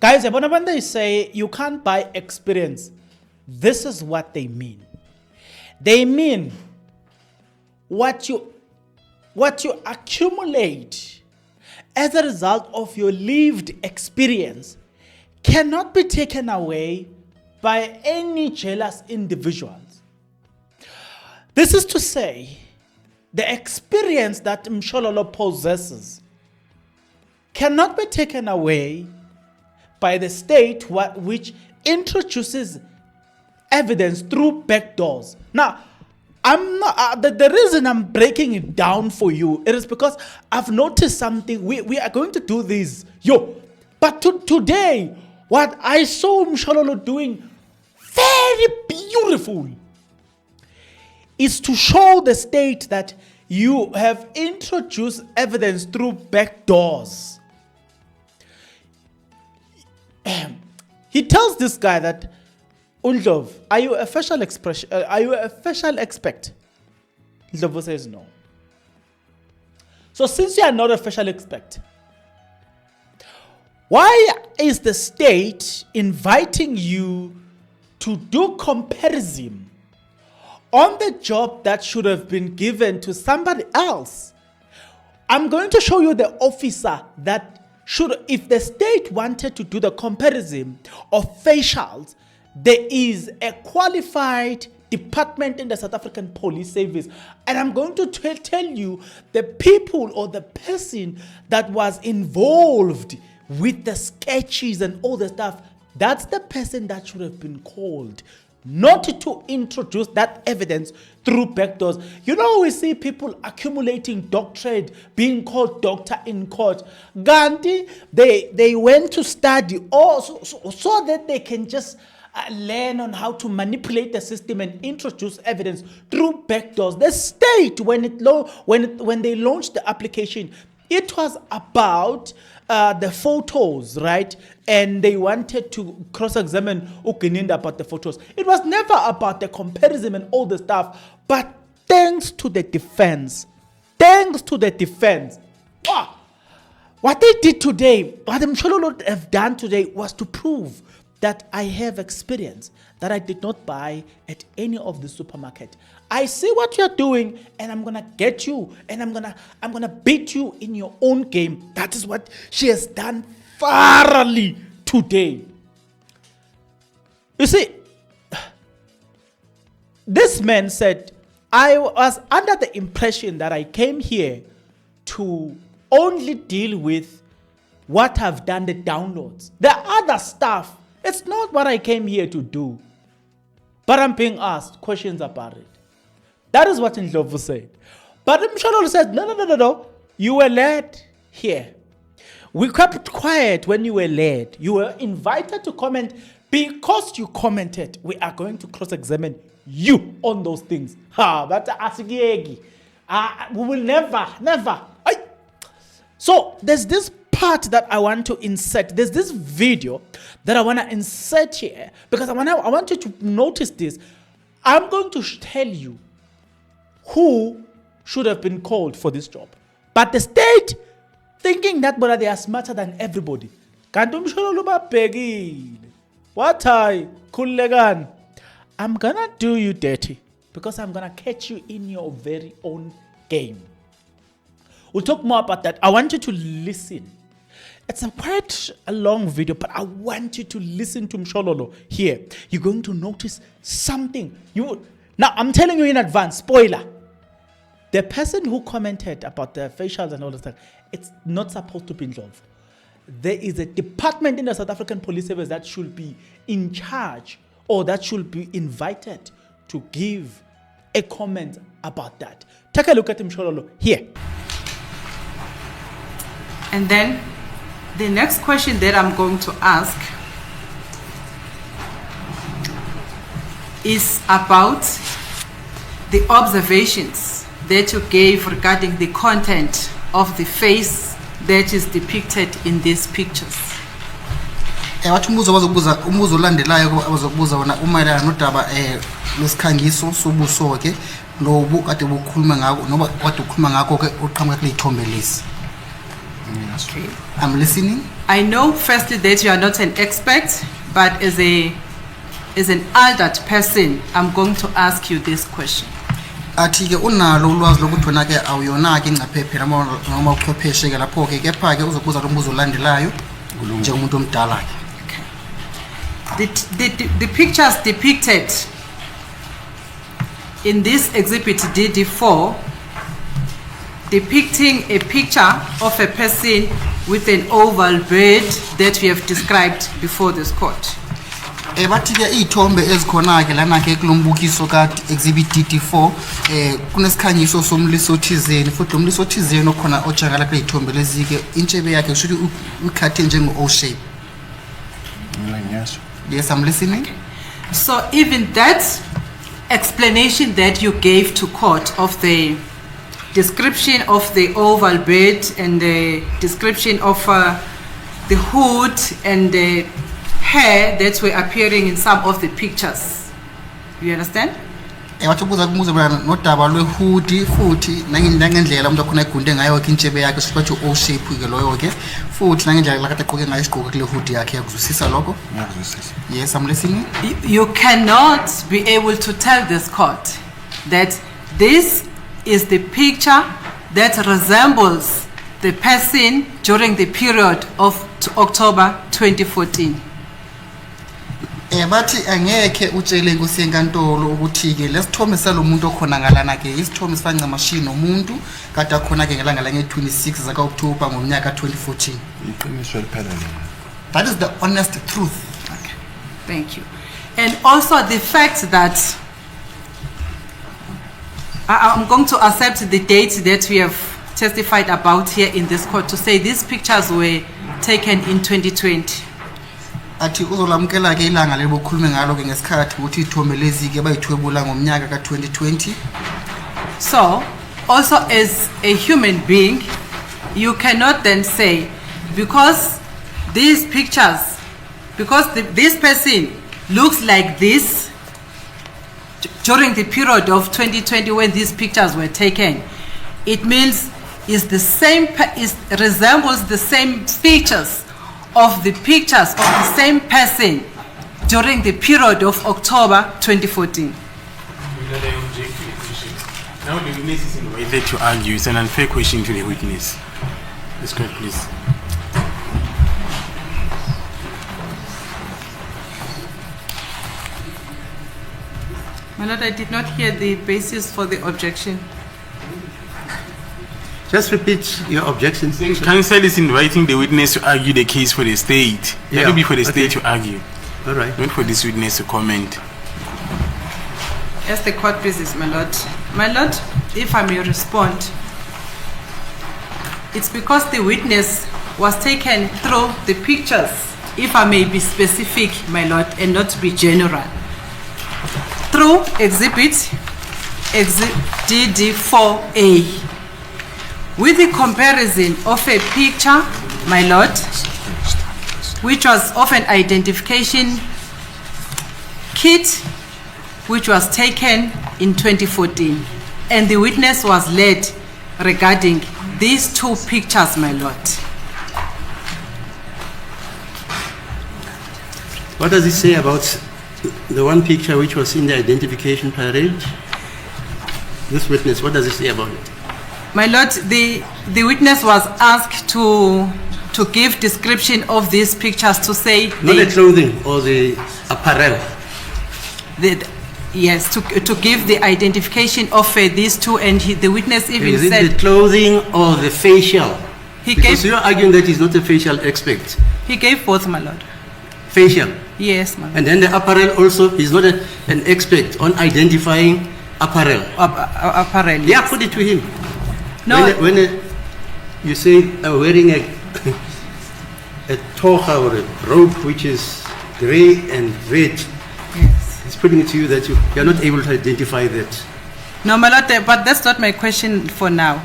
Guys, when they say you can't buy experience, this is what they mean. They mean what you accumulate as a result of your lived experience cannot be taken away by any jealous individuals. This is to say, the experience that Mshololo possesses cannot be taken away by the state which introduces evidence through back doors. Now, I'm not the reason I'm breaking it down for you, it is because I've noticed something. We are going to do this, but today, what I saw Mshololo doing very beautiful is to show the state that you have introduced evidence through back doors. He tells this guy that, Ndlovu, are you a facial expression? Are you a facial expert? Ndlovu says no. So since you are not a facial expert, why is the state inviting you to do comparison on the job that should have been given to somebody else? I'm going to show you the officer that should, if the state wanted to do the comparison of facials, there is a qualified department in the South African Police Service. And I'm going to tell you the people or the person that was involved with the sketches and all the stuff. That's the person that should have been called, not to introduce that evidence through backdoors. You know, we see people accumulating doctorate, being called doctor in court. Gandhi, they went to study so that they can just learn on how to manipulate the system and introduce evidence through backdoors. The state, when they launched the application, it was about the photos, right? And they wanted to cross-examine Ukininda about the photos. It was never about the comparison and all the stuff. But thanks to the defense, what they did today, what Mshololo have done today was to prove that I have experience that I did not buy at any of the supermarket. I see what you're doing, and I'm gonna get you, and I'm gonna beat you in your own game. That is what she has done thoroughly today. You see, this man said, I was under the impression that I came here to only deal with what I've done, the downloads. The other stuff, it's not what I came here to do. But I'm being asked questions about it. That is what Ndlovu said. But Mshololo said, no. You were led here. We kept quiet when you were led. You were invited to comment. Because you commented, we are going to cross-examine you on those things. But we will never. So there's this part that I want to insert. There's this video that I want to insert here because I want you to notice this. I'm going to tell you who should have been called for this job. But the state thinking that they are smarter than everybody. What I'm gonna do you dirty because I'm gonna catch you in your very own game. We'll talk more about that. I want you to listen. It's quite a long video, but I want you to listen to Mshololo here. You're going to notice something. Now, I'm telling you in advance, spoiler. The person who commented about the facials and all that stuff, it's not supposed to be Ndlovu. There is a department in the South African Police Service that should be in charge or that should be invited to give a comment about that. Take a look at Mshololo here. And then the next question that I'm going to ask is about the observations that you gave regarding the content of the face that is depicted in these pictures. Wathi umbuzo olandelayo abazokubuza wona umayelana nodaba lesikhangiso sobuso ke lo bukade bukhuluma ngako noma kade ukhuluma ngako ke uqhamuka kulithombe lesi. Okay. I'm listening. I know firstly that you are not an expert, but as an adult person, I'm going to ask you this question. Athi ke unalo ulwazi lokuthi wena ke awuyona ke ingcaphephe noma uchwepheshe ke lapho ke kepha ke uzobuza lo mbuzo olandelayo njengomuntu omdala ke. The pictures depicted in this exhibit DD4 depicting a picture of a person with an oval bird that we have described before this court. Bathi ke izithombe ezikhona ke lana ke kulombukiso ka exhibit DD4 kunesikhanyiso somliso othizeni futhi umliso othizeni okhona ojakala kule izithombe lezi ke intshebe yakhe usho ukhathe njengo O shape. Yes, I'm listening. So even that explanation that you gave to court of the description of the oval bird and the description of the hood and the hair that were appearing in some of the pictures. You understand? Wathi ubuza kumuza bana nodaba lwehood futhi nangendlela umuntu akhona egunde ngayo ke intshebe yakhe sibathi O shape ke loyo ke futhi nangendlela lakade egqoke ngayo isigqoko kule hood yakhe yakuzwisisa lokho? Ngiyakuzwisisa. Yes, I'm listening. You cannot be able to tell this court that this is the picture that resembles the person during the period of October 2014. Bathi angeke utshele inkosi yenkantolo ukuthi ke lesithombe salomuntu okhona ngalana ke isithombe sifanca machine nomuntu kade akhona ke ngelanga la nge-26 zaka October ngomnyaka 2014. Iqiniso eliphelele. That is the honest truth. Okay. Thank you. And also the fact that I'm going to accept the dates that we have testified about here in this court to say these pictures were taken in 2020. Athi uzolamkela ke ilanga lebokhulume ngalo ke ngesikhathi ukuthi izithombe lezi ke bayithwebula ngomnyaka ka 2020. So also as a human being you cannot then say because these pictures this person looks like this during the period of 2020 when these pictures were taken, it means resembles the same features of the pictures of the same person during the period of October 2014. Now the witness is invited to argue. It's an unfair question to the witness. Let's go, please. My Lord, I did not hear the basis for the objection. Just repeat your objection. Counsel is inviting the witness to argue the case for the state. That will be for the state to argue. All right. Not for this witness to comment. As the court pleases, my Lord. My Lord, if I may respond, it's because the witness was taken through the pictures, if I may be specific, my Lord, and not be general. Through exhibit DD4A. With the comparison of a picture, my Lord, which was of an identification kit, which was taken in 2014, and the witness was led regarding these two pictures, my Lord. What does it say about the one picture which was in the identification parade? This witness, what does it say about it? My Lord, the witness was asked to give description of these pictures to say... Not the clothing or the apparel. Yes, to give the identification of these two, and the witness even said... Is said... it the clothing or the facial? Because you're arguing that he's not a facial expert. He gave both, my Lord. Facial? Yes, my Lord. And then the apparel also, he's not an expert on identifying apparel. Apparel. Yeah, put it to him. No. When you say wearing a toga or a robe which is gray and red, yes, it's putting it to you that you're not able to identify that. No, my Lord, but that's not my question for now.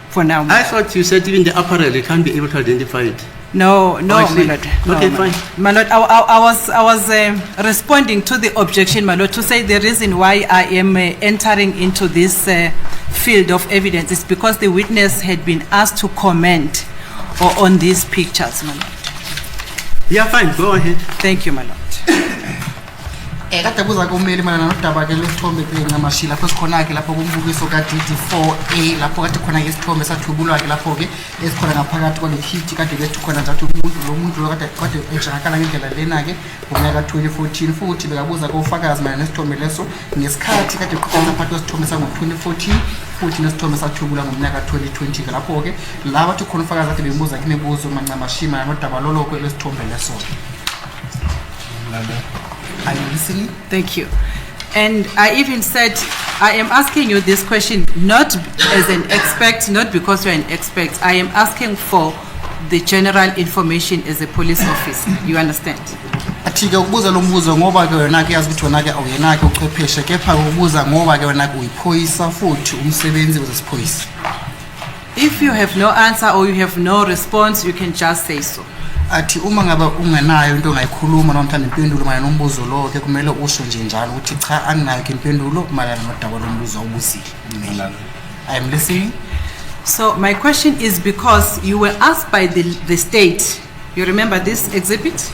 For now. I thought you said even the apparel, you can't be able to identify it. No, my Lord. Okay, fine. My Lord, I was responding to the objection, my Lord, to say the reason why I am entering into this field of evidence is because the witness had been asked to comment or on these pictures, my lord? Yeah, fine, go ahead. Thank you, my lord. Kade buza kumeli mana nodaba ke lesithombe ke ngamashila lapho sikhona ke lapho kumbukiso ka DD4A lapho kade khona ke isithombe sathubulwa ke lapho ke esikhona ngaphakathi kwale kit kade ke khona nje umuntu lo muntu lo kade enjengakala ngendlela lena ke ngonyaka 2014 futhi bekabuza kofakazi mana nesithombe leso ngesikhathi kade kukhona phakathi kwesithombe sango 2014 futhi nesithombe sathubulwa ngomnyaka 2020 ke lapho ke laba bathi khona ufakazi kade bebuza imibuzo manqamashima nodaba loloko lesithombe leso. Are you listening? Thank you. And I even said, I am asking you this question not as an expert, not because you're an expert. I am asking for the general information as a police officer. You understand? Athike ukubuza lo mbuzo ngoba ke wena ke yazi ukuthi wena ke awuyena ke uchwepheshe kepha ukubuza ngoba ke wena ke uyiphoyisa futhi umsebenzi wezesiphoyisa. If you have no answer or you have no response, you can just say so. Athi uma ngaba ungenayo into ongayikhuluma noma mthanda impendulo mayana nombuzo lo ke kumele usho nje njalo ukuthi cha anginayo ke impendulo mayana nodaba lombuzo obuzile. I am listening. So my question is because you were asked by the state. You remember this exhibit?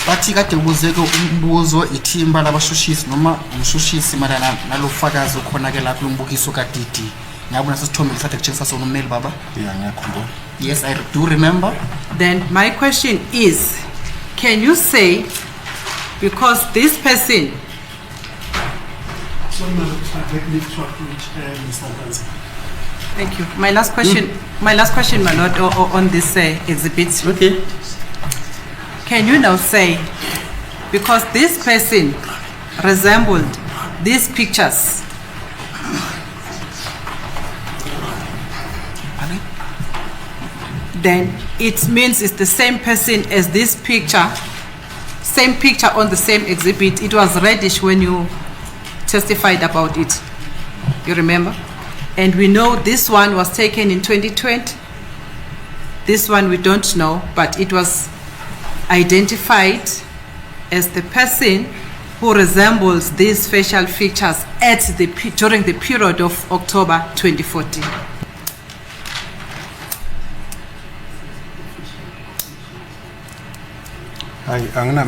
Bathi kade ubuzeke umbuzo ithimba labashushisi noma umshushisi mayana nalofakazi okhona ke lapho lombukiso ka DD. Ngiyabona sesithombe lesathe kutshengisa sona ummeli baba. Yeah, ngiyakhumbula. Yes, I do remember. Then my question is, can you say, because this person, thank you. My last question, my lord, on this exhibit. Okay. Can you now say, because this person resembled these pictures, then it means it's the same person as this picture, same picture on the same exhibit. It was reddish when you testified about it. You remember? And we know this one was taken in 2020. This one we don't know, but it was identified as the person who resembles these facial features during the period of October 2014. I'm not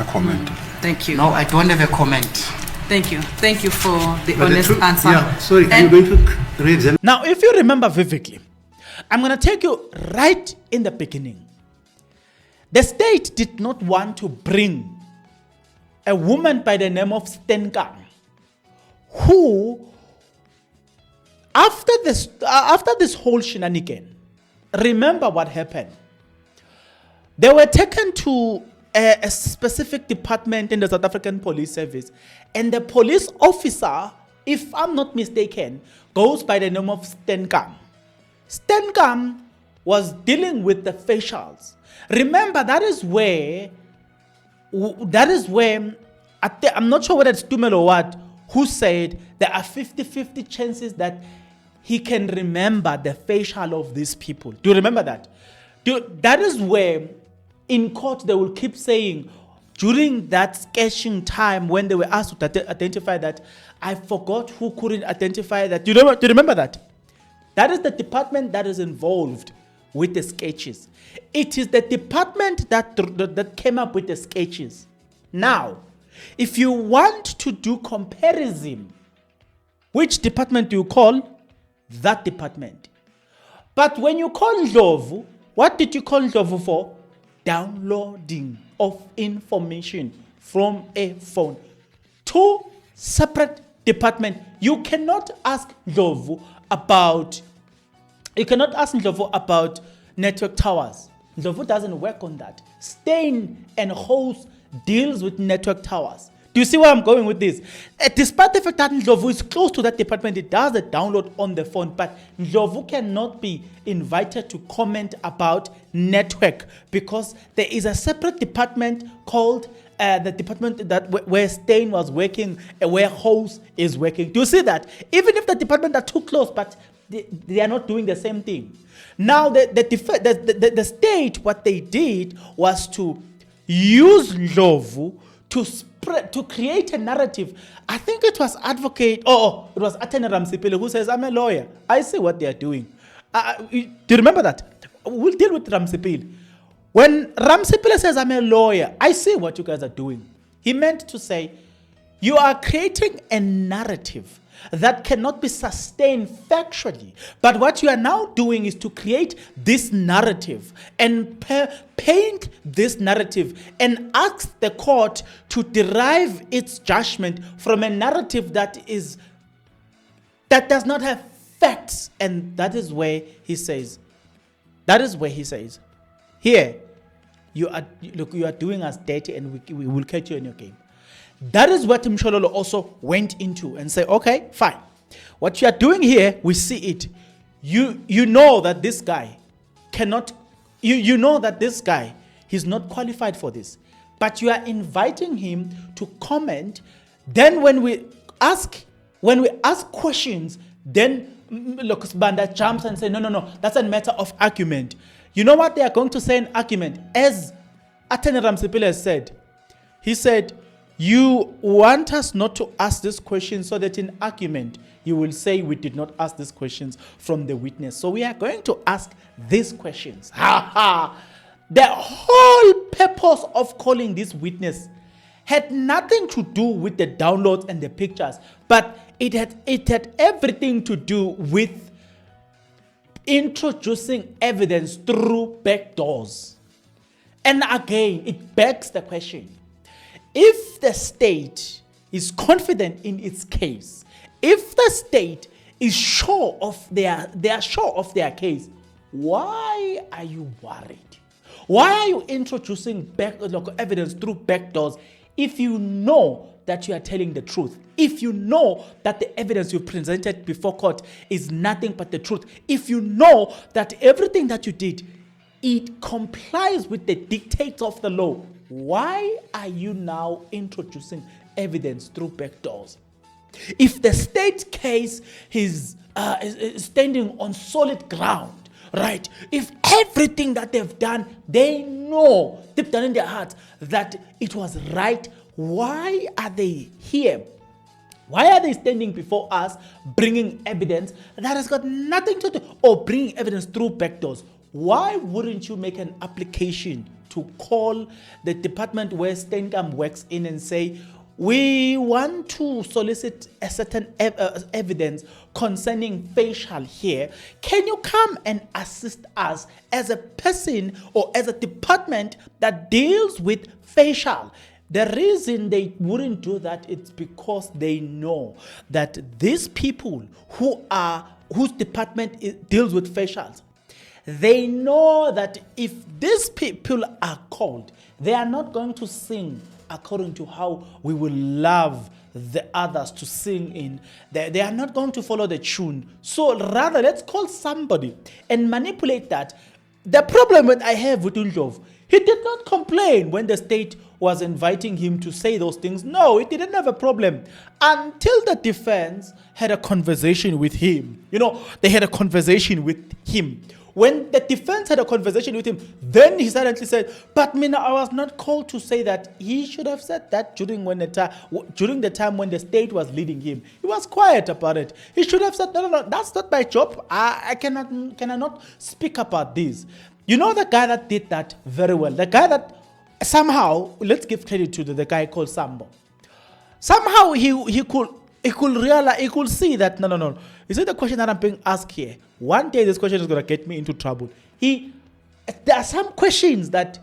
comment. Thank you. No, I don't have a comment. Thank you. Thank you for the But honest answer. Yeah, sorry, And I'm going to read them. Now, if you remember vividly, I'm going to take you right in the beginning. The state did not want to bring a woman by the name of Stenkam, who, after this whole shenanigan, remember what happened. They were taken to a specific department in the South African Police Service, and the police officer, if I'm not mistaken, goes by the name of Stenkam. Stenkam was dealing with the facials. Remember, that is where, I'm not sure whether it's Tumelo or what, who said there are 50-50 chances that he can remember the facial of these people. Do you remember that? That is where, in court, they will keep saying, during that sketching time when they were asked to identify that, I forgot who couldn't identify that. Do you remember that? That is the department that is involved with the sketches. It is the department that came up with the sketches. Now, if you want to do comparison, which department do you call? That department. But when you call Ndlovu, what did you call Ndlovu for? Downloading of information from a phone. Two separate departments. You cannot ask Ndlovu about network towers. Ndlovu doesn't work on that. Stain and Host deals with network towers. Do you see where I'm going with this? Despite the fact that Ndlovu is close to that department, it does the download on the phone, but Ndlovu cannot be invited to comment about network because there is a separate department called the department where Stain was working, where Host is working. Do you see that? Even if the department are too close, but they are not doing the same thing. Now, the state, what they did was to use Ndlovu to create a narrative. I think it was it was Atene Ramsipele who says, I'm a lawyer. I see what they are doing. Do you remember that? we'll deal with Ramsipile. When Ramsipile says, I'm a lawyer, I see what you guys are doing. He meant to say, you are creating a narrative that cannot be sustained factually. But what you are now doing is to create this narrative and paint this narrative and ask the court to derive its judgment from a narrative that does not have facts. And that is where he says, here, you are doing us dirty and we will catch you in your game. That is what Mshololo also went into and said, okay, fine. What you are doing here, we see it. You know that this guy cannot, you know that this guy, he's not qualified for this. But you are inviting him to comment. Then when we ask questions, then Banda jumps and say, no, that's a matter of argument. You know what they are going to say in argument? As Atene Ramsipile has said, he said, you want us not to ask this question so that in argument you will say we did not ask these questions from the witness. So we are going to ask these questions. The whole purpose of calling this witness had nothing to do with the downloads and the pictures, but it had everything to do with introducing evidence through back doors. And again, it begs the question. If the state is confident in its case, if the state is sure of their case, why are you worried? Why are you introducing evidence through back doors if you know that you are telling the truth? If you know that the evidence you presented before court is nothing but the truth, if you know that everything that you did, it complies with the dictates of the law, why are you now introducing evidence through back doors? If the state case is standing on solid ground, right? If everything that they've done, they know deep down in their hearts that it was right, why are they here? Why are they standing before us bringing evidence that has got nothing to do, or bringing evidence through back doors? Why wouldn't you make an application to call the department where Steenkamp works in and say, we want to solicit a certain evidence concerning Ficial here. Can you come and assist us as a person or as a department that deals with Ficial? The reason they wouldn't do that is because they know that these people whose department deals with Ficials, they know that if these people are called, they are not going to sing according to how we will love the others to sing in. They are not going to follow the tune. So rather, let's call somebody and manipulate that. The problem that I have with Ndlovu, he did not complain when the state was inviting him to say those things. No, he didn't have a problem until the defense had a conversation with him. They had a conversation with him. When the defense had a conversation with him, then he suddenly said, but Mina, I was not called to say that. He should have said that during the time when the state was leading him. He was quiet about it. He should have said, no, that's not my job. I cannot speak about this. You know the guy that did that very well. The guy that somehow, let's give credit to the guy called Sambo. Somehow he could realize, he could see that, no. Is it the question that I'm being asked here? One day this question is going to get me into trouble. There are some questions that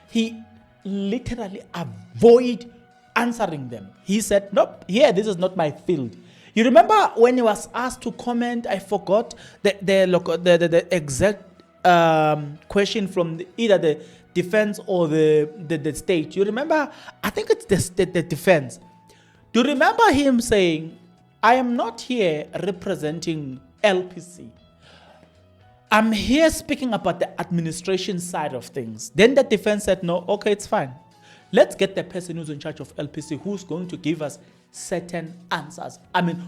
he literally avoid answering them. He said, nope, this is not my field. You remember when he was asked to comment, I forgot the exact question from either the defense or the state. You remember, I think it's the defense. Do you remember him saying, I am not here representing LPC. I'm here speaking about the administration side of things. Then the defense said, no, okay, it's fine. Let's get the person who's in charge of LPC who's going to give us certain answers.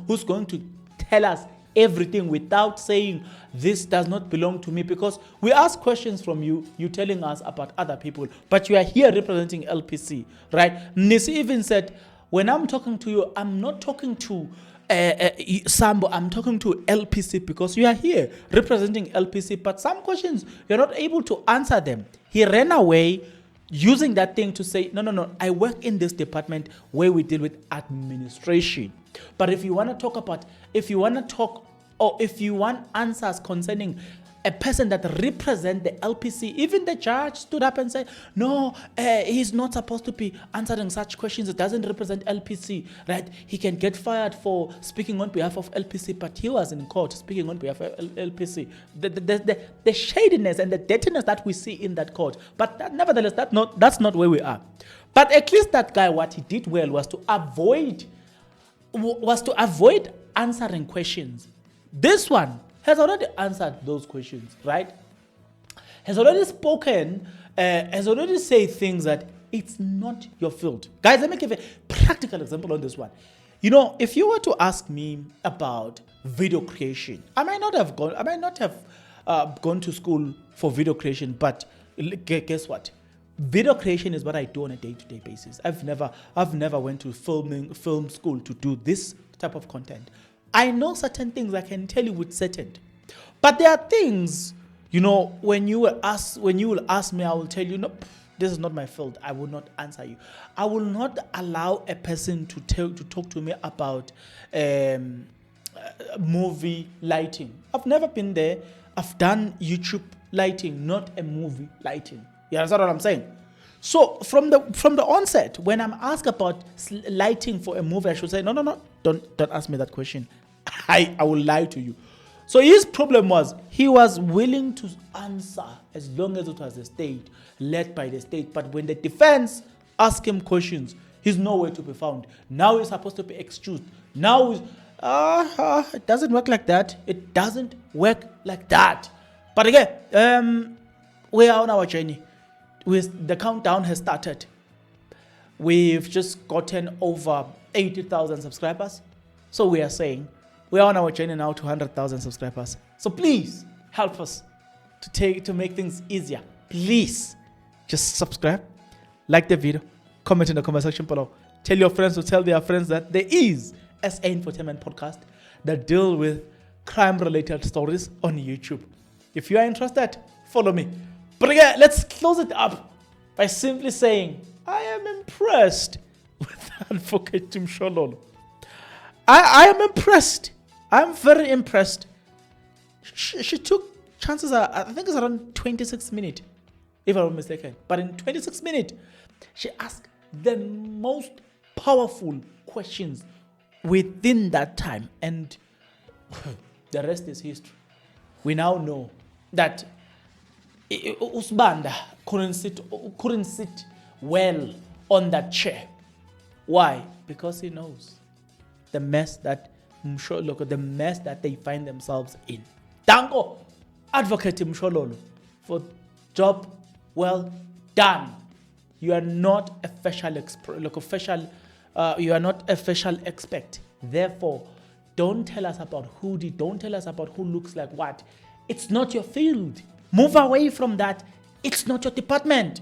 Who's going to tell us everything without saying this does not belong to me, because we ask questions from you, you telling us about other people, but you are here representing LPC, right? Nisi even said, when I'm talking to you, I'm not talking to Sambo, I'm talking to LPC because you are here representing LPC, but some questions you're not able to answer them. He ran away using that thing to say, no, I work in this department where we deal with administration. But if you want to talk about, if you want answers concerning a person that represents the LPC, even the judge stood up and said, no, he's not supposed to be answering such questions. It doesn't represent LPC, right? He can get fired for speaking on behalf of LPC, but he was in court speaking on behalf of LPC. The shadiness and the dirtiness that we see in that court, but nevertheless, that's not where we are. But at least that guy, what he did well was to avoid answering questions. This one has already answered those questions, right? Has already spoken, has already said things that it's not your field. Guys, let me give a practical example on this one. You know, if you were to ask me about video creation, I might not have gone to school for video creation, but guess what? Video creation is what I do on a day-to-day basis. I've never went to film school to do this type of content. I know certain things I can tell you with certainty. But there are things, you know, when you will ask me, I will tell you, no, this is not my field. I will not answer you. I will not allow a person to talk to me about movie lighting. I've never been there. I've done YouTube lighting, not a movie lighting. You understand what I'm saying? So from the onset, when I'm asked about lighting for a movie, I should say, no, don't ask me that question. I will lie to you. So his problem was he was willing to answer as long as it was the state, led by the state. But when the defense asked him questions, he's nowhere to be found. Now he's supposed to be excused. Now it doesn't work like that. It doesn't work like that. But again, we are on our journey. The countdown has started. We've just gotten over 80,000 subscribers. So we are saying we are on our journey now to 100,000 subscribers. So please help us to make things easier. Please just subscribe, like the video, comment in the comment section below. Tell your friends to tell their friends that there is SA Infotainment podcast that deal with crime-related stories on YouTube. If you are interested, follow me. But again, let's close it up by simply saying, I am impressed with Advocate Mshololo. I am impressed. I'm very impressed. She took chances, I think it's around 26 minutes, if I'm not mistaken. But in 26 minutes, she asked the most powerful questions within that time. And the rest is history. We now know that Usbanda couldn't sit well on that chair. Why? Because he knows the mess that Mshololo, the mess that they find themselves in. Dango, Advocate Mshololo, for job well done. You are not a you are not a facial expert. Therefore, don't tell us about hoodie. Don't tell us about who looks like what. It's not your field. Move away from that. It's not your department.